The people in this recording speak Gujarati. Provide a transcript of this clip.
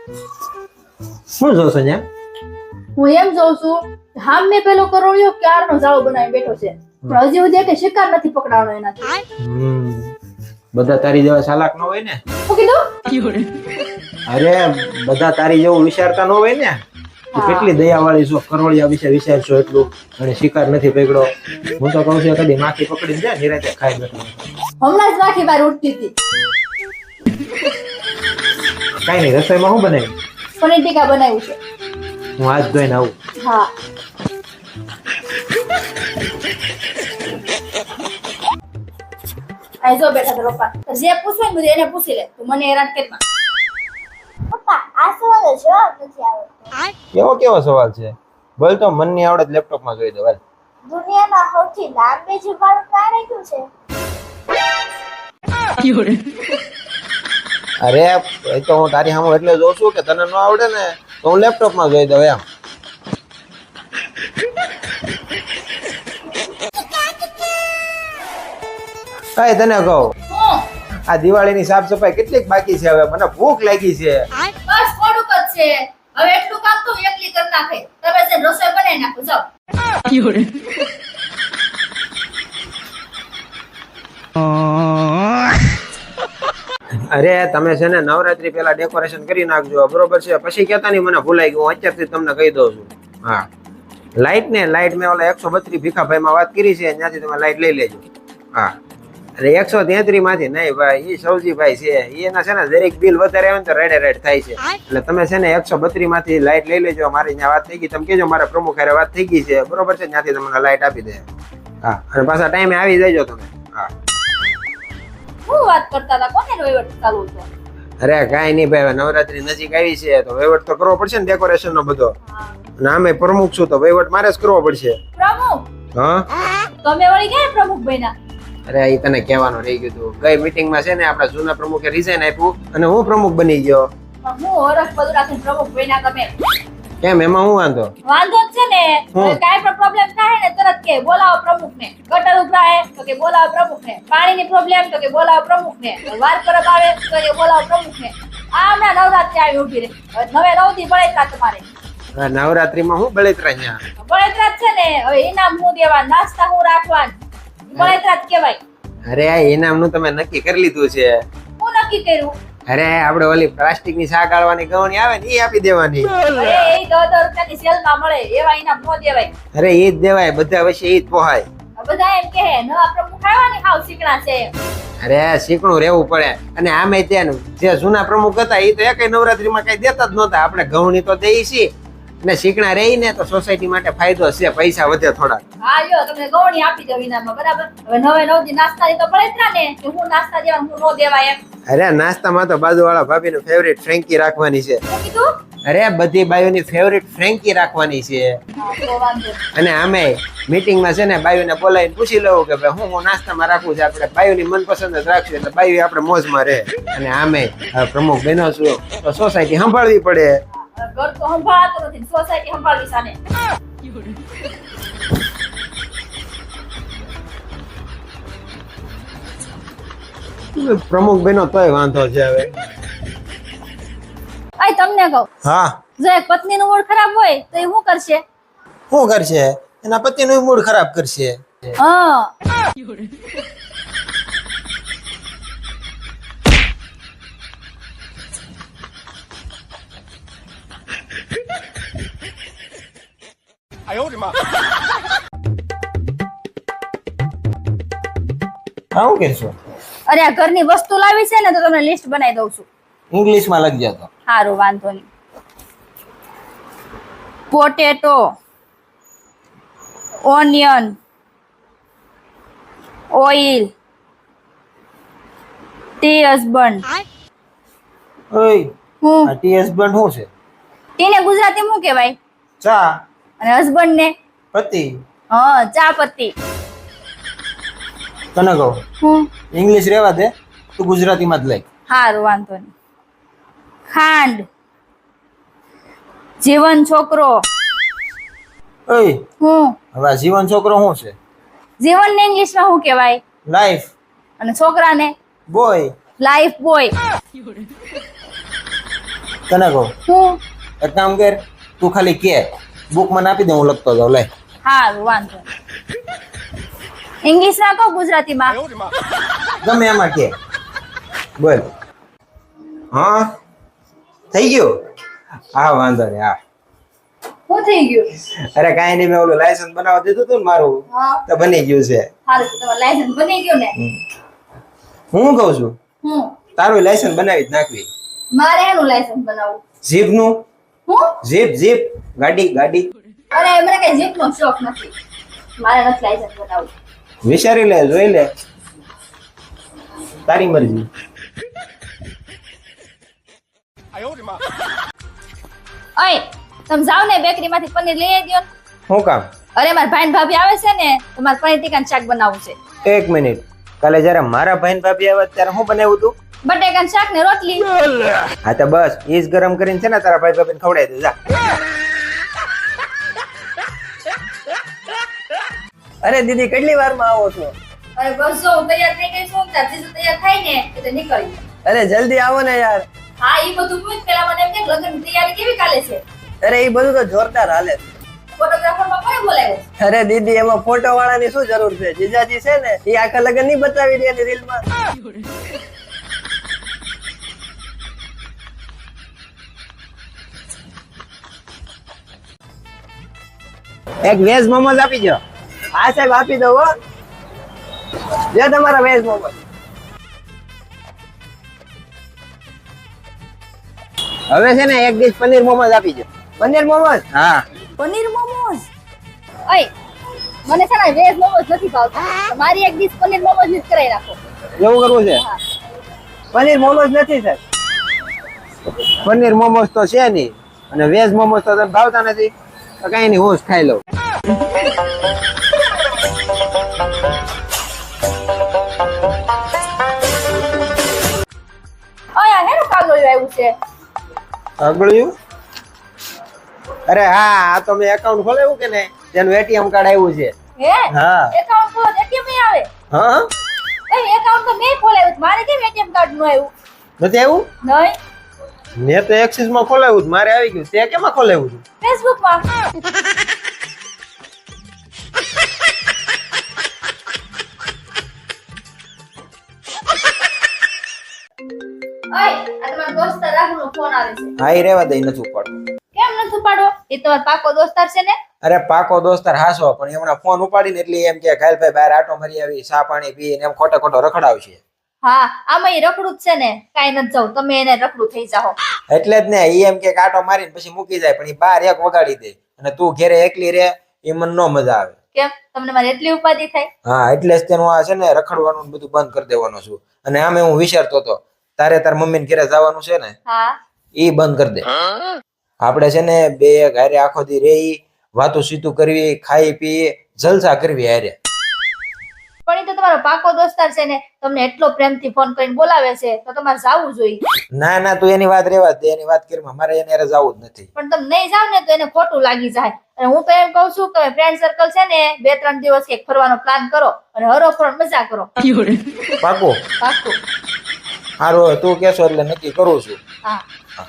શું જોશો ન્યા? હું એમ જોઉં છું હામ મેં પેલો કરોળિયો ક્યારનો જાળો બનાવી બેઠો છે પણ હજી સુધી કે શિકાર નથી પકડાવાનો એનાથી. બધા તારી જેવા ચાલાક ન હોય ને. શું કીધું? અરે બધા તારી જેવું વિચારતા ન હોય ને. તું કેટલી દયાવાળી છો, કરોળિયા વિશે વિચારશો એટલું, અને શિકાર નથી પકડ્યો. હું તો કહું છું કદી માખી પકડીને જાય નિરાંતે ખાઈ બેઠો. હમણાં જ નાખી બાર ઉઠતી હતી. કાઈ નહીં, રસોઈમાં શું બનાવ્યું? પનીર ટીકા બનાવ્યું છે. હું હાથ ધોઈને આવું. હા. આ જો બેઠા તો પપ્પા જે પૂછવું ને બધું એને પૂછી લે, તું મને હેરાન કર માં. પપ્પા આ સવાલ જવાબ નથી આવડતો. કેવો સવાલ છે? બોલ તો, મનની આવડત લેપટોપમાં જોઈ દો. દુનિયામાં સૌથી લાંબી જીભવાળું પ્રાણી કયું છે? અરે એ તો હું તારી સામે એટલે જોઉં છું કે તને ન આવડે ને તો હું લેપટોપમાં જોઈ દઉં એમ. કઈ તને કહું, આ દિવાળીની સાફ સફાઈ કેટલીક બાકી છે? હવે મને ભૂખ લાગી છે. બસ થોડુંક જ છે, હવે એટલું કામ તો એકલી કરી નાખે. તમે છે રસોઈ બનાવી નાખો જાઓ. અરે તમે છે ને નવરાત્રી પેલા ડેકોરેશન કરી નાખજો, બરોબર છે? પછી કેતા નહીં મને ભૂલાઈ ગયું, અત્યારથી તમને કહી દઉં છું. હા, લાઈટ મેં ઓલા 132 ભીખાભાઈ માં વાત કરી છે, ત્યાંથી તમે લાઈટ લઈ લેજો. હા, અને 133 માંથી નહીં ભાઈ, એ સૌજીભાઈ છે, એના છે ને દરેક બિલ વધારે આવે ને તો રેડ થાય છે. એટલે તમે છે ને 132 માંથી લાઈટ લઈ લેજો. મારી ત્યાં વાત થઈ ગઈ, તમે કેજો મારા પ્રમુખ હારે વાત થઈ ગઈ છે, બરોબર છે? ત્યાંથી તમને લાઈટ આપી દે. હા, અને પાછા ટાઈમે આવી જજો તમે. હા. શું વાત કરતા હતા? કોને વહીવટ ચાલુ હતો? અરે કાઈ નહીં ભાઈ, નવરાત્રી નજીક આવી છે તો વહીવટ તો કરવો પડશે ને, ડેકોરેશન નો બધો. અને આમે પ્રમુખ છું તો વહીવટ મારે જ કરવો પડશે. પ્રમુખ? હા, તમે વળી ક્યાં પ્રમુખ બન્યા? અરે એ તને કહેવાનું રહી ગયું હતું. ગઈ મીટિંગમાં છે ને આપણા જૂના પ્રમુખે રિઝાઇન આપ્યું અને હું પ્રમુખ બની ગયો. હું હરખ બધું રાખીને પ્રમુખ બન્યા તમે. કેમ, એમાં હું વાંધો? વાંધો જ છે ને, કાઈ પણ પ્રોબ્લેમ થાય ને તરત કે બોલાવો પ્રમુખ ને. ગટર ઉભરાય તો કે બોલાવો પ્રમુખ ને. પાણીની પ્રોબ્લેમ તો કે બોલાવો પ્રમુખ ને. વાર પરબ આવે તો કે બોલાવો પ્રમુખ ને. આ હમણાં નવરાત્રી આવી ઉભી રહી, નવે 9 દી બળેતરા તમારે. નવરાત્રીમાં હું બળેતરા? ન્યા બળેતરા જ છે ને. હવે ઇનામ હું દેવા, નાસ્તા હું રાખવાનું, બળેતરા જ કહેવાય. અરે આ ઇનામનું તમે નક્કી કરી લીધું છે? હું નક્કી કર્યું? અરે આપણે ઓલી પ્લાસ્ટિકની શાક ગાળવાની ગવણી આવે ને એ આપી દેવાની. અરે એ 10 રૂપિયાની સેલમાં મળે, એવા ઇનામ ન દેવાય. અરે એ જ દેવાય, બધા વચ્ચે એ જ પોહાય. બધા એમ કહે નવા પ્રમુખ આવવાની હાવ શીકણા છે. અરે શીખણું રહેવું પડે. અને આમે ત્યાં જે જૂના પ્રમુખ હતા એ તો એકેય નવરાત્રીમાં કઈ દેતા જ નહોતા. આપણે ગવણી તો દઈએ છીએ અને શીખણા રહી ને તો સોસાયટી માટે ફાયદો છે, પૈસા વધે થોડા. હા લ્યો, તમને ગવણી આપી દો ઇનામમાં, બરાબર? હવે 9 દી નાસ્તાની તો બળેતરા ને, કે હું નાસ્તા દેવાનું હું ન દેવાય એમ. અરે નાસ્તામાં તો બાજુવાળા ભાભીનું ફેવરિટ ફ્રેન્કી રાખવાની છે. શું કીધું? અરે બધી બાયુની ફેવરિટ ફ્રેન્કી રાખવાની છે. હા તો વાંધો નહીં. અને આમે મીટિંગમાં છે ને બાયુને બોલાવીને પૂછી લેવું કે ભાઈ હું નાસ્તામાં રાખું છું. આપણે બાયુની મનપસંદ જ રાખશું એટલે બાયુ આપણે મોજમાં રહે. અને આમે પ્રમુખ બન્યો છું તો સોસાયટી સંભાળવી પડે. ઘર તો સંભાળતો નથી, સોસાયટી સંભાળવી સાને. પ્રમુખ બન્યો તોય વાંધો છે હવે. આય તમને કહું, હા, જો એક પત્નીનું મૂડ ખરાબ હોય તો એ શું કરશે? શું કરશે? એના પતિનું મૂડ ખરાબ કરશે. હા. શું કહેશો? અરે આ ઘરની વસ્તુ લાવી છે ને તો તમને લિસ્ટ બનાવી દઉં છું. ઇંગ્લિશમાં લખજો તો. સારું, વાંધો નહીં. Potato, onion, oil, T husband. ઓય, હું આ ટી હસબન્ડ શું છે? ટીને ગુજરાતી શું કહેવાય? ચા. અને હસબન્ડ ને? પતિ. હા, ચા પત્તી. તને કહું, હું ઇંગ્લિશ રહેવા દે, તું ગુજરાતીમાં જ લખ. સારું, વાંધો નહીં. ખાંડ, જીવન છોકરો. ઓય, હું હવે આ જીવન છોકરો શું છે? જીવન ને ઇંગ્લિશમાં શું કહેવાય? લાઈફ. અને છોકરાને? બોય. Life boy. તને કહું હું એક કામ કર તું ખાલી કે બુક મને આપી દે હું લખતો જાઉં લે હારું વાંધો ઇંગ્લિશ માં કહો ગુજરાતીમાં ગમે એમાં કે બોલ હા થઈ ગયું હા વાંધો નહીં હા શું થઈ ગયું અરે કાંઈ નહીં મેં ઓલું લાયસન્સ બનાવવા દીધું હતું ને મારું હા તો બની ગયું છે હારું તો તમારું લાયસન્સ બની ગયું ને હું કહું છું હું તારું લાયસન્સ બનાવી જ નાખવી મારે એનું લાયસન્સ બનાવવું જીપ નું હું જીપ ગાડી ગાડી અરે મને કઈ જીપ નો શોખ નથી મારે નથી લાયસન્સ બનાવવું વિચારી લે જોઈ લે તારી મરજી ઓય તમે જાવ ને બેકરી માંથી પનીર લઈ આવી દ્યો ને. શું કામ અરે મારા ભાઈ ને ભાભી આવે છે ને તો મારે પનીર ટીકા શાક બનાવવું છે એક મિનિટ કાલે જયારે મારા ભાઈ ને ભાભી આવ્યા ત્યારે હું બનાવ્યું હતું બટેકા શાક ને રોટલી હા તો બસ ઈ જ ગરમ કરીને છે ને તારા ભાઈ ભાભી ને ખવડાવી દે જા અરે દીદી કેટલી વારમાં આવો છો? અરે બસ જો હું તૈયાર થઈ ગઈ છું તાર જીજુ તૈયાર થાય ને એટલે નીકળી અરે જલ્દી આવો ને યાર. હા ઈ બધું પૂછ પેલા મને એમ કે લગ્નની તૈયારી કેવી ચાલે છે અરે એ બધું તો જોરદાર હાલે છે. ફોટોગ્રાફર માં કોને બોલાવ્યો છે? અરે દીદી એમાં ફોટો વાળાની શું જરૂર છે? જીજાજી છે ને એ આખા લગન નહીં બતાવી દે એની રીલમાં. એક વેજ મોમોઝ આપી દો હા સાહેબ આપી દો હો. જો તમારા વેજ મોમોસ. હવે છે ને એક ડીશ પનીર મોમોઝ આપી દો પનીર મોમોસ. હા પનીર મોમોસ ઓય મને છે ને વેજ મોમોસ નથી ભાવતા મારી એક ડીશ પનીર મોમોસ જ કરાવી રાખો એવું કરવું છે હા પનીર મોમોસ નથી સાહેબ. પનીર મોમોઝ તો છે નહીં અને વેજ મોમોઝ તો તને ભાવતા નથી તો કઈ નહીં હું જ ખાઈ લઉં ઓય આ હેનું કાગળિયું આવ્યું છે આગળ્યું અરે હા આ તો મેં એકાઉન્ટ ખોલાવ્યું કે ને તેનું એટીએમ કાર્ડ આવ્યું છે હે હા એકાઉન્ટ ખોલો એટીએમ નહીં આવે હા એ એકાઉન્ટ તો મેં ખોલાવ્યું છે. મારે કેમ એટીએમ કાર્ડ નું આવ્યું નથી આવ્યું નહીં મેં તો એક્સિસ માં ખોલાવ્યું હતું, મારે આવી ગયું તે કેમાં ખોલાવ્યું હતું ફેસબુક માં ઓય આ તમારો દોસ્તાર રાહુલનો ફોન આવે છે હા ઈ રેવા દઈ નથી ઉપાડતો કેમ નથી ઉપાડો એ તમારો પાકો દોસ્તાર છે ને અરે પાકો દોસ્તાર હાસો પણ હમણાં ફોન ઉપાડીને એટલે એમ કે કાલભાઈ બહાર આટો મારી આવી ચા પાણી પી ને એમ ખોટો ખોટો રખડાવશે હા આમાં એ રખડું જ છે ને કાઈ નથી જાવ તમે એને રખડું થઈ જાઓ એટલે જ ને ઈ એમ કે આટો મારીને પછી મૂકી જાય પણ ઈ બાર એક વગાડી દે અને તું ઘેરે એકલી રે એ મને નો મજા આવે કેમ તમને મારી એટલી ઉપાધિ થાય હા એટલે જ તેનું આ છે ને રખડવાનું ને બધું બંધ કરી દેવાનું છું અને આમે હું વિચારતો હતો તારે તાર મમ્મીને ઘેરે જવાનું છે ને હા ઈ બંધ કરી દે આપણે છે ને બે ઘરે આખો દી રહી વાતું સીતું કરવી ખાઈ પી જલસા કરવી હારે પણ એ તો તમારો પાકો દોસ્તાર છે ને તમને એટલો પ્રેમથી ફોન કરીને બોલાવે છે તો તમારે જાવું જોઈએ ના ના તું એની વાત રેવા દે એની વાત કરી મારે એને હારે જવું જ નથી પણ તમે નહીં જાવ ને તો એને ખોટું લાગી જાય અને હું તો એમ કહું છું કે ફ્રેન્ડ સર્કલ છે ને 2-3 દિવસ એક ફરવાનો પ્લાન કરો અને હરોફરો મજા કરો પાકું પાકું સારું તું કેશો એટલે નક્કી કરું છું હા હા.